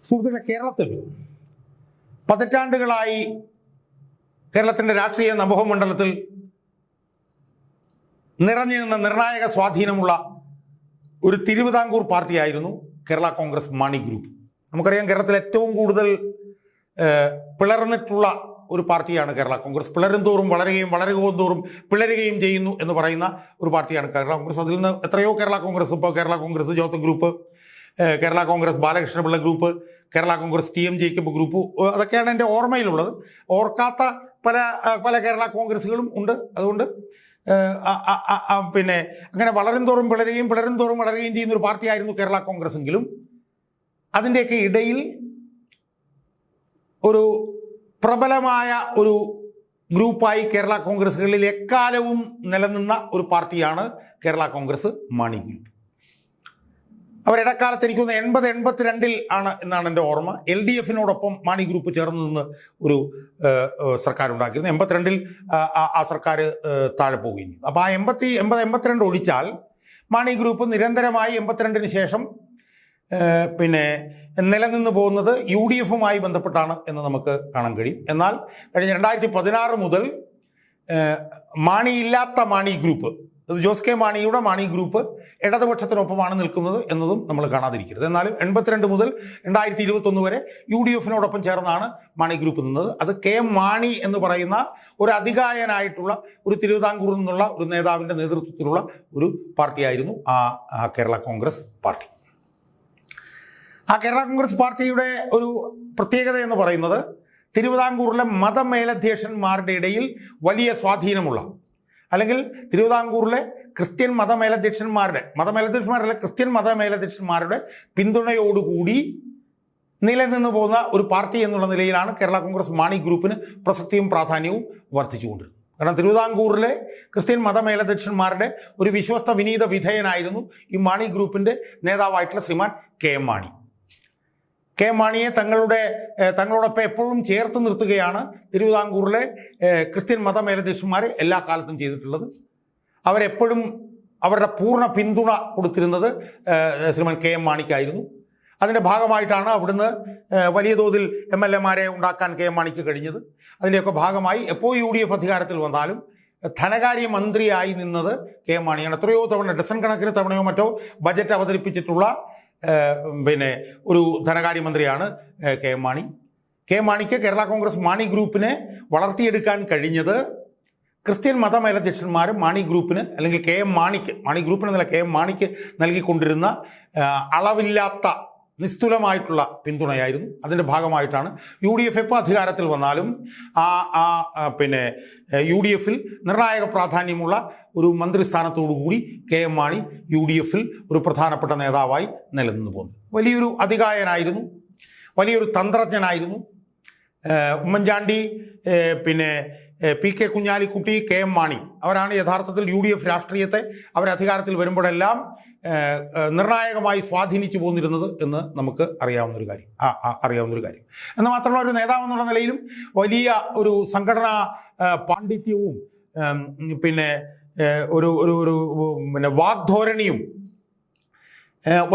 സുഹൃത്തുക്കളെ, കേരളത്തിൽ പതിറ്റാണ്ടുകളായി കേരളത്തിൻ്റെ രാഷ്ട്രീയ നഭോമണ്ഡലത്തിൽ നിറഞ്ഞു നിന്ന നിർണായക സ്വാധീനമുള്ള ഒരു തിരുവിതാംകൂർ പാർട്ടിയായിരുന്നു കേരള കോൺഗ്രസ് മാണി ഗ്രൂപ്പ്. നമുക്കറിയാം, കേരളത്തിൽ ഏറ്റവും കൂടുതൽ പിളർന്നിട്ടുള്ള ഒരു പാർട്ടിയാണ് കേരള കോൺഗ്രസ്. പിളരും തോറും വളരുകയും തോറും പിളരുകയും ചെയ്യുന്നു എന്ന് പറയുന്ന ഒരു പാർട്ടിയാണ് കേരള കോൺഗ്രസ്. അതിൽ നിന്ന് എത്രയോ കേരള കോൺഗ്രസ്, ഇപ്പോൾ Kerala Congress Joseph group, Kerala Congress Balakrishna Pillai group, Kerala Congress TM Jacob group, അതൊക്കെയാണ് എൻ്റെ ഓർമ്മയിലുള്ളത്. ഓർക്കാത്ത പല കേരള കോൺഗ്രസ്സുകളും ഉണ്ട്. അതുകൊണ്ട് പിന്നെ അങ്ങനെ വളരും തോറും വളരുകയും ചെയ്യുന്ന ഒരു പാർട്ടിയായിരുന്നു കേരള കോൺഗ്രസ്. എങ്കിലും അതിൻ്റെയൊക്കെ ഇടയിൽ ഒരു പ്രബലമായ ഒരു ഗ്രൂപ്പായി കേരള കോൺഗ്രസ്സുകളിൽ എക്കാലവും നിലനിന്ന ഒരു പാർട്ടിയാണ് കേരള കോൺഗ്രസ് മാണി ഗ്രൂപ്പ്. അവരിടക്കാലത്ത് എനിക്കൊന്ന് 80-82 ആണ് എന്നാണ് എൻ്റെ ഓർമ്മ. LDFിനോടൊപ്പം മാണി ഗ്രൂപ്പ് ചേർന്ന് നിന്ന് ഒരു സർക്കാർ ഉണ്ടാക്കിയിരുന്നു. 82 ആ സർക്കാർ താഴെ പോവുകയും ചെയ്തു. അപ്പോൾ ആ 80-82 ഒഴിച്ചാൽ മാണി ഗ്രൂപ്പ് നിരന്തരമായി 82-ന് ശേഷം പിന്നെ നിലനിന്ന് പോകുന്നത് UDFുമായി ബന്ധപ്പെട്ടാണ് എന്ന് നമുക്ക് കാണാൻ കഴിയും. എന്നാൽ കഴിഞ്ഞ 2016 മുതൽ മാണിയില്ലാത്ത മാണി ഗ്രൂപ്പ്, അത് ജോസ് കെ മാണിയുടെ മാണി ഗ്രൂപ്പ് ഇടതുപക്ഷത്തിനൊപ്പമാണ് നിൽക്കുന്നത് എന്നതും നമ്മൾ കാണാതിരിക്കരുത്. എന്നാലും 82 മുതൽ 2021 വരെ UDFിനോടൊപ്പം ചേർന്നാണ് മാണി ഗ്രൂപ്പ് നിന്നത്. അത് KM മാണി എന്ന് പറയുന്ന ഒരു അതികായനായിട്ടുള്ള ഒരു തിരുവിതാംകൂറിൽ നിന്നുള്ള ഒരു നേതാവിൻ്റെ നേതൃത്വത്തിലുള്ള ഒരു പാർട്ടിയായിരുന്നു ആ കേരള കോൺഗ്രസ് പാർട്ടി. ആ കേരള കോൺഗ്രസ് പാർട്ടിയുടെ ഒരു പ്രത്യേകത എന്ന് പറയുന്നത് തിരുവിതാംകൂറിലെ മതമേലധ്യക്ഷന്മാരുടെ ഇടയിൽ വലിയ സ്വാധീനമുള്ള, അല്ലെങ്കിൽ തിരുവിതാംകൂറിലെ ക്രിസ്ത്യൻ ക്രിസ്ത്യൻ മതമേലധ്യക്ഷന്മാരുടെ പിന്തുണയോടുകൂടി നിലനിന്ന് പോകുന്ന ഒരു പാർട്ടി എന്നുള്ള നിലയിലാണ് കേരള കോൺഗ്രസ് മാണി ഗ്രൂപ്പിന് പ്രസക്തിയും പ്രാധാന്യവും വർദ്ധിച്ചുകൊണ്ടിരുന്നത്. കാരണം തിരുവിതാംകൂറിലെ ക്രിസ്ത്യൻ മതമേലധ്യക്ഷന്മാരുടെ ഒരു വിശ്വസ്ത വിനീത വിധേയനായിരുന്നു ഈ മാണി ഗ്രൂപ്പിൻ്റെ നേതാവായിട്ടുള്ള ശ്രീമാൻ KM മാണി. KM മാണിയെ തങ്ങളോടൊപ്പം എപ്പോഴും ചേർത്ത് നിർത്തുകയാണ് തിരുവിതാംകൂറിലെ ക്രിസ്ത്യൻ മതമേലധ്യക്ഷന്മാർ എല്ലാ കാലത്തും ചെയ്തിട്ടുള്ളത്. അവരെപ്പോഴും അവരുടെ പൂർണ്ണ പിന്തുണ കൊടുത്തിരുന്നത് ശ്രീമാൻ KM മാണിക്കായിരുന്നു. അതിൻ്റെ ഭാഗമായിട്ടാണ് അവിടുന്ന് വലിയ തോതിൽ MLA-മാരെ ഉണ്ടാക്കാൻ KM മാണിക്ക് കഴിഞ്ഞത്. അതിൻ്റെയൊക്കെ ഭാഗമായി എപ്പോൾ UDF അധികാരത്തിൽ വന്നാലും ധനകാര്യമന്ത്രിയായി നിന്നത് KM മാണിയാണ്. എത്രയോ തവണ, ഡസൻ കണക്കിന് തവണയോ മറ്റോ ബജറ്റ് അവതരിപ്പിച്ചിട്ടുള്ള പിന്നെ ഒരു ധനകാര്യമന്ത്രിയാണ് KM മാണി. KM മാണിക്ക് കേരള കോൺഗ്രസ് മാണി ഗ്രൂപ്പിനെ വളർത്തിയെടുക്കാൻ കഴിഞ്ഞത് ക്രിസ്ത്യൻ മതമേലധ്യക്ഷന്മാർ മാണി ഗ്രൂപ്പിന്, അല്ലെങ്കിൽ മാണി ഗ്രൂപ്പിനെന്നല്ല KM മാണിക്ക് നൽകിക്കൊണ്ടിരുന്ന അളവില്ലാത്ത നിസ്തുലമായിട്ടുള്ള പിന്തുണയായിരുന്നു. അതിൻ്റെ ഭാഗമായിട്ടാണ് UDF എപ്പോൾ അധികാരത്തിൽ വന്നാലും പിന്നെ UDFിൽ നിർണായക പ്രാധാന്യമുള്ള ഒരു മന്ത്രിസ്ഥാനത്തോടുകൂടി KM മാണി UDFിൽ ഒരു പ്രധാനപ്പെട്ട നേതാവായി നിലനിന്ന് പോകുന്നത്. വലിയൊരു അതികായനായിരുന്നു, വലിയൊരു തന്ത്രജ്ഞനായിരുന്നു. ഉമ്മൻചാണ്ടി, പിന്നെ PK കുഞ്ഞാലിക്കുട്ടി, KM മാണി, അവരാണ് യഥാർത്ഥത്തിൽ UDF രാഷ്ട്രീയത്തെ അവരധികാരത്തിൽ വരുമ്പോഴെല്ലാം നിർണായകമായി സ്വാധീനിച്ചു പോന്നിരുന്നത് എന്ന് നമുക്ക് അറിയാവുന്നൊരു കാര്യം. എന്ന് മാത്രമല്ല, ഒരു നേതാവെന്നുള്ള നിലയിലും വലിയ ഒരു സംഘടനാ പാണ്ഡിത്യവും പിന്നെ ഒരു വാഗ്ധോരണിയും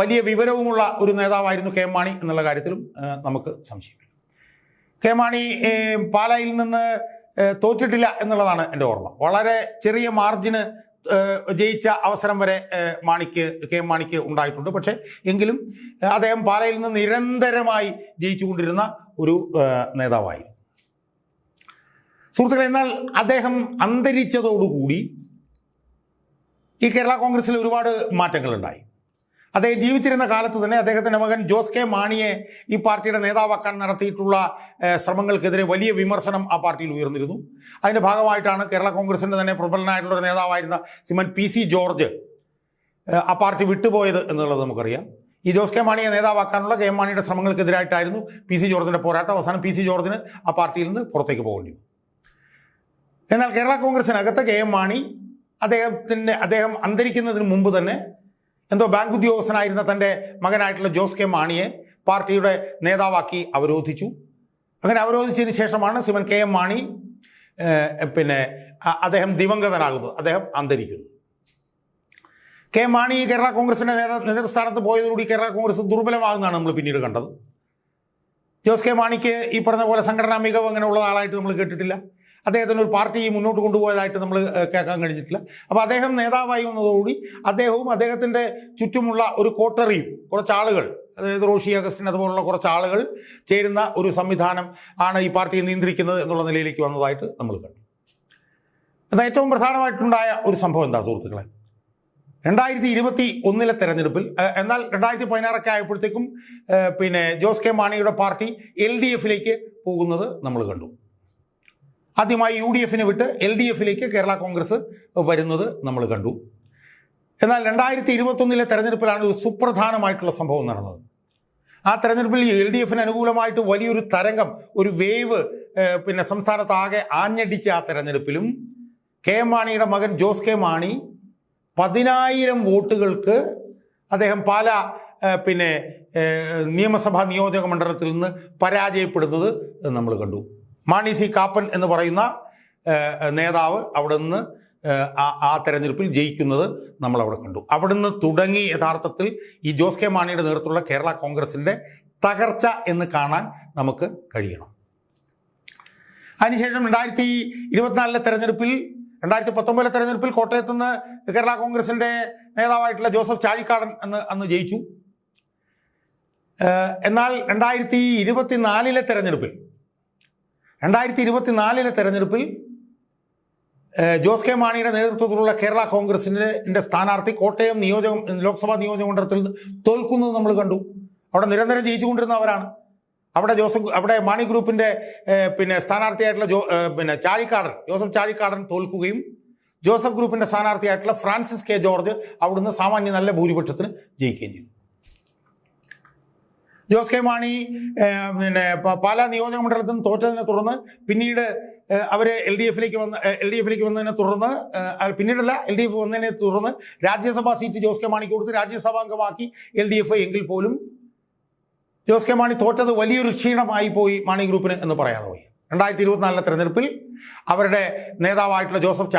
വലിയ വിവരവുമുള്ള ഒരു നേതാവായിരുന്നു KM മാണി എന്നുള്ള കാര്യത്തിലും നമുക്ക് സംശയമില്ല. KM മാണി പാലായിൽ നിന്ന് തോറ്റിട്ടില്ല എന്നുള്ളതാണ് എൻ്റെ ഓർമ്മ. വളരെ ചെറിയ മാർജിന് ജയിച്ച അവസരം വരെ KM മാണിക്ക് ഉണ്ടായിട്ടുണ്ട്. പക്ഷേ എങ്കിലും അദ്ദേഹം പാലയിൽ നിന്ന് നിരന്തരമായി ജയിച്ചുകൊണ്ടിരുന്ന ഒരു നേതാവായിരുന്നു. സുഹൃത്തുക്കളെ, എന്നാൽ അദ്ദേഹം അന്തരിച്ചതോടുകൂടി ഈ കേരള കോൺഗ്രസ്സിൽ ഒരുപാട് മാറ്റങ്ങളുണ്ടായി. അദ്ദേഹം ജീവിച്ചിരുന്ന കാലത്ത് തന്നെ അദ്ദേഹത്തിൻ്റെ മകൻ ജോസ് കെ മാണിയെ ഈ പാർട്ടിയുടെ നേതാവാക്കാൻ നടത്തിയിട്ടുള്ള ശ്രമങ്ങൾക്കെതിരെ വലിയ വിമർശനം ആ പാർട്ടിയിൽ ഉയർന്നിരുന്നു. അതിൻ്റെ ഭാഗമായിട്ടാണ് കേരള കോൺഗ്രസിൻ്റെ തന്നെ പ്രബലനായിട്ടുള്ള ഒരു നേതാവായിരുന്ന ശ്രീമാൻ PC ജോർജ് ആ പാർട്ടി വിട്ടുപോയത് എന്നുള്ളത് നമുക്കറിയാം. ഈ ജോസ് കെ മാണിയെ നേതാവാക്കാനുള്ള KM മാണിയുടെ ശ്രമങ്ങൾക്കെതിരായിട്ടായിരുന്നു PC ജോർജിൻ്റെ പോരാട്ടം. അവസാനം PC ജോർജിന് ആ പാർട്ടിയിൽ നിന്ന് പുറത്തേക്ക് പോകേണ്ടി വന്നു. എന്നാൽ കേരള കോൺഗ്രസിനകത്ത് KM മാണി അദ്ദേഹം അന്തരിക്കുന്നതിന് മുമ്പ് തന്നെ എന്തോ ബാങ്ക് ഉദ്യോഗസ്ഥനായിരുന്ന തൻ്റെ മകനായിട്ടുള്ള ജോസ് കെ മാണിയെ പാർട്ടിയുടെ നേതാവാക്കി അവരോധിച്ചു. അങ്ങനെ അവരോധിച്ചതിന് ശേഷമാണ് ശ്രീമൻ KM മാണി പിന്നെ അദ്ദേഹം ദിവംഗതനാകുന്നത്, അദ്ദേഹം അന്തരിക്കുന്നത്. KM മാണി കേരള കോൺഗ്രസിൻ്റെ നേതൃസ്ഥാനത്ത് പോയതോടുകൂടി കേരള കോൺഗ്രസ് ദുർബലമാകുന്നതാണ് നമ്മൾ പിന്നീട് കണ്ടത്. ജോസ് കെ മാണിക്ക് ഈ പറഞ്ഞ പോലെ സംഘടനാ മികവ് അങ്ങനെയുള്ള ആളായിട്ട് നമ്മൾ കേട്ടിട്ടില്ല. അദ്ദേഹത്തിന് ഒരു പാർട്ടി മുന്നോട്ട് കൊണ്ടുപോയതായിട്ട് നമ്മൾ കേൾക്കാൻ കഴിഞ്ഞിട്ടില്ല. അപ്പോൾ അദ്ദേഹം നേതാവായി വന്നതോടുകൂടി അദ്ദേഹവും അദ്ദേഹത്തിൻ്റെ ചുറ്റുമുള്ള ഒരു കോട്ടറിയും കുറച്ചാളുകൾ, അതായത് റോഷി അഗസ്റ്റിൻ അതുപോലുള്ള കുറച്ച് ആളുകൾ ചേരുന്ന ഒരു സംവിധാനം ആണ് ഈ പാർട്ടിയെ നിയന്ത്രിക്കുന്നത് എന്നുള്ള നിലയിലേക്ക് വന്നതായിട്ട് നമ്മൾ കണ്ടു. എന്നാൽ ഏറ്റവും പ്രധാനമായിട്ടുണ്ടായ ഒരു സംഭവം എന്താ സുഹൃത്തുക്കളെ, 2021 തെരഞ്ഞെടുപ്പിൽ, എന്നാൽ 2016 ആയപ്പോഴത്തേക്കും ജോസ് കെ മാണിയുടെ പാർട്ടി LDFിലേക്ക് പോകുന്നത് നമ്മൾ കണ്ടു. ആദ്യമായി UDFനെ വിട്ട് LDFിലേക്ക് കേരള കോൺഗ്രസ് വരുന്നത് നമ്മൾ കണ്ടു. എന്നാൽ 2021 തെരഞ്ഞെടുപ്പിലാണ് ഒരു സുപ്രധാനമായിട്ടുള്ള സംഭവം നടന്നത്. ആ തെരഞ്ഞെടുപ്പിൽ LDFന് അനുകൂലമായിട്ട് വലിയൊരു തരംഗം, ഒരു വേവ് സംസ്ഥാനത്താകെ ആഞ്ഞടിച്ച ആ തെരഞ്ഞെടുപ്പിലും KM മാണിയുടെ മകൻ ജോസ് കെ മാണി 10,000 വോട്ടുകൾക്ക് അദ്ദേഹം പാലാ നിയമസഭാ നിയോജക മണ്ഡലത്തിൽ നിന്ന് പരാജയപ്പെടുന്നത് നമ്മൾ കണ്ടു. മാണി സി കാപ്പൻ എന്ന് പറയുന്ന നേതാവ് അവിടെ നിന്ന് ആ തെരഞ്ഞെടുപ്പിൽ ജയിക്കുന്നത് നമ്മളവിടെ കണ്ടു. അവിടെ നിന്ന് തുടങ്ങി യഥാർത്ഥത്തിൽ ഈ ജോസ് കെ മാണിയുടെ നേതൃത്വത്തിലുള്ള കേരള കോൺഗ്രസിൻ്റെ തകർച്ച എന്ന് കാണാൻ നമുക്ക് കഴിയണം. അതിനുശേഷം 2024 തെരഞ്ഞെടുപ്പിൽ 2019 തെരഞ്ഞെടുപ്പിൽ കോട്ടയത്ത് നിന്ന് കേരള കോൺഗ്രസിൻ്റെ നേതാവായിട്ടുള്ള ജോസഫ് ചാഴിക്കാടൻ അന്ന് ജയിച്ചു. എന്നാൽ 2024 തെരഞ്ഞെടുപ്പിൽ ജോസ് കെ മാണിയുടെ നേതൃത്വത്തിലുള്ള കേരള കോൺഗ്രസിൻ്റെ സ്ഥാനാർത്ഥി കോട്ടയം ലോക്സഭാ നിയോജക മണ്ഡലത്തിൽ തോൽക്കുന്നത് നമ്മൾ കണ്ടു. അവിടെ നിരന്തരം ജയിച്ചുകൊണ്ടിരുന്നവരാണ്. അവിടെ മാണി ഗ്രൂപ്പിൻ്റെ സ്ഥാനാർത്ഥിയായിട്ടുള്ള ജോസഫ് ചാഴിക്കാടൻ തോൽക്കുകയും ജോസഫ് ഗ്രൂപ്പിൻ്റെ സ്ഥാനാർത്ഥിയായിട്ടുള്ള ഫ്രാൻസിസ് കെ ജോർജ് അവിടുന്ന് സാമാന്യ നല്ല ഭൂരിപക്ഷത്തിന് ജയിക്കുകയും ചെയ്തു. ജോസ് കെ മാണി പാലാ നിയോജക മണ്ഡലത്തിൽ നിന്ന് തോറ്റതിനെ തുടർന്ന് പിന്നീട് അവർ LDFിലേക്ക് വന്നതിനെ തുടർന്ന് LDF വന്നതിനെ തുടർന്ന് രാജ്യസഭാ സീറ്റ് ജോസ് കെ മാണിക്ക് കൊടുത്ത് രാജ്യസഭാംഗമാക്കി LDF. എങ്കിൽ പോലും ജോസ് കെ മാണി തോറ്റത് വലിയൊരു ക്ഷീണമായി പോയി മാണി ഗ്രൂപ്പിന് എന്ന് പറയാതെ പോയി. 2024 തെരഞ്ഞെടുപ്പിൽ അവരുടെ നേതാവായിട്ടുള്ള ജോസഫ്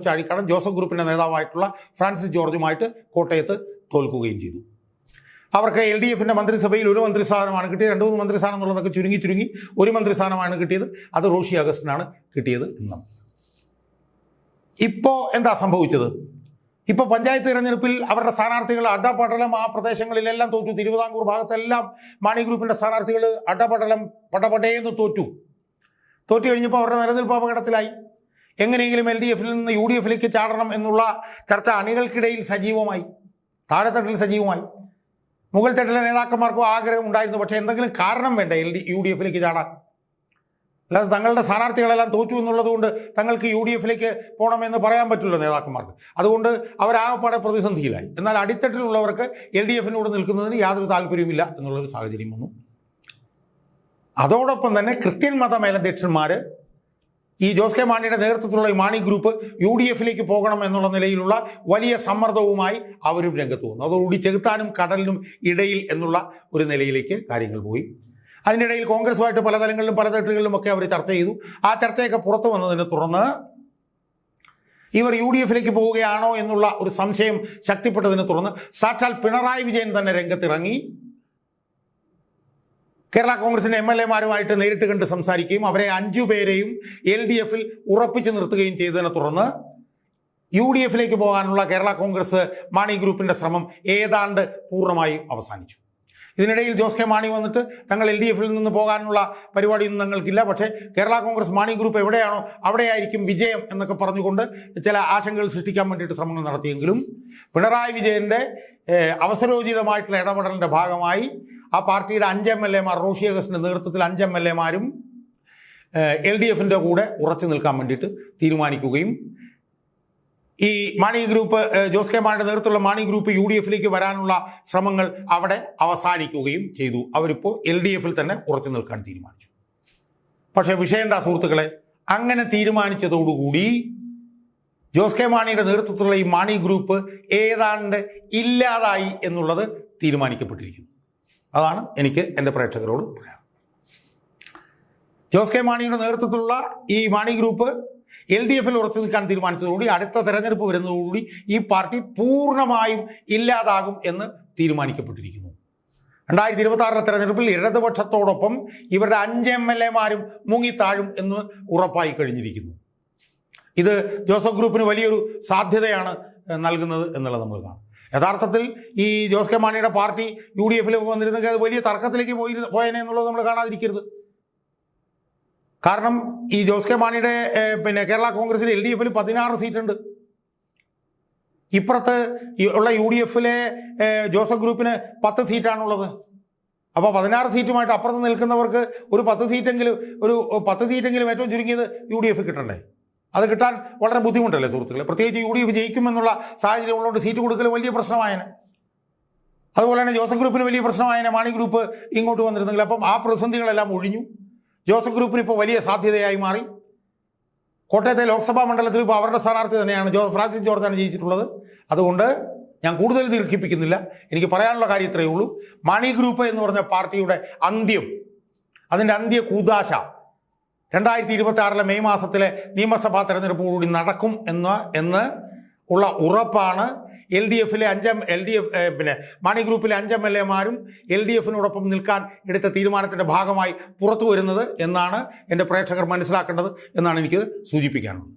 ചാഴിക്കാടൻ ജോസഫ് ഗ്രൂപ്പിൻ്റെ നേതാവായിട്ടുള്ള ഫ്രാൻസിസ് ജോർജുമായിട്ട് കോട്ടയത്ത് തോൽക്കുകയും ചെയ്തു. അവർക്ക് LDFിൻ്റെ മന്ത്രിസഭയിൽ ഒരു മന്ത്രിസ്ഥാനമാണ് കിട്ടിയത്. 2-3 മന്ത്രിസ്ഥാനം എന്നുള്ളതൊക്കെ ചുരുങ്ങി ഒരു മന്ത്രിസ്ഥാനമാണ് കിട്ടിയത്. അത് റോഷി അഗസ്റ്റിനാണ് കിട്ടിയത്. ഇന്നും ഇപ്പോൾ എന്താ സംഭവിച്ചത്? ഇപ്പോൾ പഞ്ചായത്ത് തിരഞ്ഞെടുപ്പിൽ അവരുടെ സ്ഥാനാർത്ഥികൾ അഡപടലം ആ പ്രദേശങ്ങളിലെല്ലാം തോറ്റു. തിരുവിതാംകൂർ ഭാഗത്തെല്ലാം മാണി ഗ്രൂപ്പിൻ്റെ സ്ഥാനാർത്ഥികൾ അഡപടലം പടപടയെന്ന് തോറ്റു കഴിഞ്ഞപ്പോൾ അവരുടെ നിലനിൽപ്പ് അപകടത്തിലായി. എങ്ങനെയെങ്കിലും LDFിൽ നിന്ന് UDFിലേക്ക് ചാടണം എന്നുള്ള ചർച്ച അണികൾക്കിടയിൽ സജീവമായി, താഴെത്തട്ടിൽ സജീവമായി. മുകൾ തട്ടിലെ നേതാക്കന്മാർക്കും ആഗ്രഹം ഉണ്ടായിരുന്നു. പക്ഷേ എന്തെങ്കിലും കാരണം വേണ്ട UDFിലേക്ക് ചാടാൻ. അല്ലാതെ തങ്ങളുടെ സ്ഥാനാർത്ഥികളെല്ലാം തോറ്റു എന്നുള്ളത് കൊണ്ട് തങ്ങൾക്ക് UDFിലേക്ക് പോകണമെന്ന് പറയാൻ പറ്റില്ല നേതാക്കന്മാർക്ക്. അതുകൊണ്ട് അവരാകപ്പാടെ പ്രതിസന്ധിയിലായി. എന്നാൽ അടിത്തട്ടിലുള്ളവർക്ക് LDFിനോട് നിൽക്കുന്നതിന് യാതൊരു താല്പര്യമില്ല എന്നുള്ളൊരു സാഹചര്യം വന്നു. അതോടൊപ്പം തന്നെ ക്രിസ്ത്യൻ മത മേലധ്യക്ഷന്മാർ ഈ ജോസ് കെ മാണിയുടെ നേതൃത്വത്തിലുള്ള ഈ മാണി ഗ്രൂപ്പ് UDFിലേക്ക് പോകണം എന്നുള്ള നിലയിലുള്ള വലിയ സമ്മർദ്ദവുമായി അവരും രംഗത്ത് വന്നു. അതോടുകൂടി ചെകുത്താനും കടലിനും ഇടയിൽ എന്നുള്ള ഒരു നിലയിലേക്ക് കാര്യങ്ങൾ പോയി. അതിനിടയിൽ കോൺഗ്രസുമായിട്ട് പല തലങ്ങളിലും പല തട്ടുകളിലുമൊക്കെ അവർ ചർച്ച ചെയ്തു. ആ ചർച്ചയൊക്കെ പുറത്തു വന്നതിനെ തുടർന്ന് ഇവർ UDFിലേക്ക് പോവുകയാണോ എന്നുള്ള ഒരു സംശയം ശക്തിപ്പെട്ടതിനെ തുടർന്ന് സാക്ഷാൽ പിണറായി വിജയൻ തന്നെ രംഗത്തിറങ്ങി കേരള കോൺഗ്രസിൻ്റെ MLAമാരുമായിട്ട് നേരിട്ട് കണ്ട് സംസാരിക്കുകയും അവരെ 5 പേരെയും LDFിൽ ഉറപ്പിച്ച് നിർത്തുകയും ചെയ്തതിനെ തുടർന്ന് UDFിലേക്ക് പോകാനുള്ള കേരള കോൺഗ്രസ് മാണി ഗ്രൂപ്പിൻ്റെ ശ്രമം ഏതാണ്ട് പൂർണ്ണമായും അവസാനിച്ചു. ഇതിനിടയിൽ ജോസ് കെ മാണി വന്നിട്ട് തങ്ങൾ LDFിൽ നിന്ന് പോകാനുള്ള പരിപാടിയൊന്നും തങ്ങൾക്കില്ല, പക്ഷേ കേരള കോൺഗ്രസ് മാണി ഗ്രൂപ്പ് എവിടെയാണോ അവിടെയായിരിക്കും വിജയം എന്നൊക്കെ പറഞ്ഞുകൊണ്ട് ചില ആശങ്കകൾ സൃഷ്ടിക്കാൻ വേണ്ടിയിട്ട് ശ്രമങ്ങൾ നടത്തിയെങ്കിലും പിണറായി വിജയൻ്റെ അവസരോചിതമായിട്ടുള്ള ഇടപെടലിൻ്റെ ഭാഗമായി ആ പാർട്ടിയുടെ 5 MLAമാർ, റോഷി അഗസ്റ്റിൻ്റെ നേതൃത്വത്തിൽ 5 MLAമാരും LDFിൻ്റെ കൂടെ ഉറച്ചു നിൽക്കാൻ വേണ്ടിയിട്ട് തീരുമാനിക്കുകയും ഈ മാണി ഗ്രൂപ്പ് ജോസ് കെ മാണിയുടെ നേതൃത്വത്തിലുള്ള മാണി ഗ്രൂപ്പ് UDFിലേക്ക് വരാനുള്ള ശ്രമങ്ങൾ അവിടെ അവസാനിക്കുകയും ചെയ്തു. അവരിപ്പോൾ LDFിൽ തന്നെ ഉറച്ചു നിൽക്കാൻ തീരുമാനിച്ചു. പക്ഷേ വിഷയം എന്താ സുഹൃത്തുക്കളെ, അങ്ങനെ തീരുമാനിച്ചതോടുകൂടി ജോസ് കെ മാണിയുടെ നേതൃത്വത്തിലുള്ള ഈ മാണി ഗ്രൂപ്പ് ഏതാണ്ട് ഇല്ലാതായി എന്നുള്ളത് തീരുമാനിക്കപ്പെട്ടിരിക്കുന്നു. അതാണ് എനിക്ക് എൻ്റെ പ്രേക്ഷകരോട് പറയാം. ജോസ് കെ മാണിയുടെ നേതൃത്വത്തിലുള്ള ഈ മാണി ഗ്രൂപ്പ് LDFിൽ ഉറച്ചു നിൽക്കാൻ തീരുമാനിച്ചതോടുകൂടി അടുത്ത തെരഞ്ഞെടുപ്പ് വരുന്നതോടുകൂടി ഈ പാർട്ടി പൂർണ്ണമായും ഇല്ലാതാകും എന്ന് തീരുമാനിക്കപ്പെട്ടിരിക്കുന്നു. 2026 തെരഞ്ഞെടുപ്പിൽ ഇടതുപക്ഷത്തോടൊപ്പം ഇവരുടെ 5 MLA-മാരും മുങ്ങിത്താഴും എന്ന് ഉറപ്പായി കഴിഞ്ഞിരിക്കുന്നു. ഇത് ജോസഫ് ഗ്രൂപ്പിന് വലിയൊരു സാധ്യതയാണ് നൽകുന്നത് എന്നുള്ളത് നമ്മൾ കാണും. യഥാർത്ഥത്തിൽ ഈ ജോസ് കെ മാണിയുടെ പാർട്ടി UDF-ൽ വന്നിരുന്നെങ്കിൽ അത് വലിയ തർക്കത്തിലേക്ക് പോയേനെ എന്നുള്ളത് നമ്മൾ കാണാതിരിക്കരുത്. കാരണം ഈ ജോസ് കെ മാണിയുടെ കേരള കോൺഗ്രസിൽ LDF-ൽ 16 സീറ്റുണ്ട്. ഇപ്പുറത്ത് ഉള്ള UDF-ലെ ജോസഫ് ഗ്രൂപ്പിന് 10 സീറ്റാണുള്ളത്. അപ്പോൾ 16 സീറ്റുമായിട്ട് അപ്പുറത്ത് നിൽക്കുന്നവർക്ക് ഒരു 10 സീറ്റെങ്കിലും ഏറ്റവും ചുരുങ്ങിയത് UDF കിട്ടണ്ടേ? അത് കിട്ടാൻ വളരെ ബുദ്ധിമുട്ടല്ലേ സുഹൃത്തുക്കളെ? പ്രത്യേകിച്ച് UDF ജയിക്കുമെന്നുള്ള സാഹചര്യം ഉള്ളതുകൊണ്ട് സീറ്റ് കൊടുക്കൽ വലിയ പ്രശ്നമായേനെ. അതുപോലെ തന്നെ ജോസഫ് ഗ്രൂപ്പിന് വലിയ പ്രശ്നമായേനെ മാണി ഗ്രൂപ്പ് ഇങ്ങോട്ട് വന്നിരുന്നെങ്കിൽ. അപ്പം ആ പ്രതിസന്ധികളെല്ലാം ഒഴിഞ്ഞു. ജോസഫ് ഗ്രൂപ്പിന് ഇപ്പോൾ വലിയ സാധ്യതയായി മാറി. കോട്ടയത്തെ ലോക്സഭാ മണ്ഡലത്തിൽ ഇപ്പോൾ അവരുടെ സ്ഥാനാർത്ഥി തന്നെയാണ് ഫ്രാൻസിസ് ജോർജാണ് ജയിച്ചിട്ടുള്ളത്. അതുകൊണ്ട് ഞാൻ കൂടുതൽ ദീർഘിപ്പിക്കുന്നില്ല. എനിക്ക് പറയാനുള്ള കാര്യം ഇത്രയേ ഉള്ളൂ. മാണി ഗ്രൂപ്പ് എന്ന് പറഞ്ഞ പാർട്ടിയുടെ അതിൻ്റെ അന്ത്യ കൂദാശ 2026 മെയ് മാസത്തിലെ നിയമസഭാ തെരഞ്ഞെടുപ്പോടുകൂടി നടക്കും എന്ന് ഉള്ള ഉറപ്പാണ് LDF-ലെ മാണി ഗ്രൂപ്പിലെ 5 MLA-മാരും LDF-നോടൊപ്പം നിൽക്കാൻ എടുത്ത തീരുമാനത്തിൻ്റെ ഭാഗമായി പുറത്തു വരുന്നത് എന്നാണ് എൻ്റെ പ്രേക്ഷകർ മനസ്സിലാക്കേണ്ടത് എന്നാണ് എനിക്ക് സൂചിപ്പിക്കാനുള്ളത്.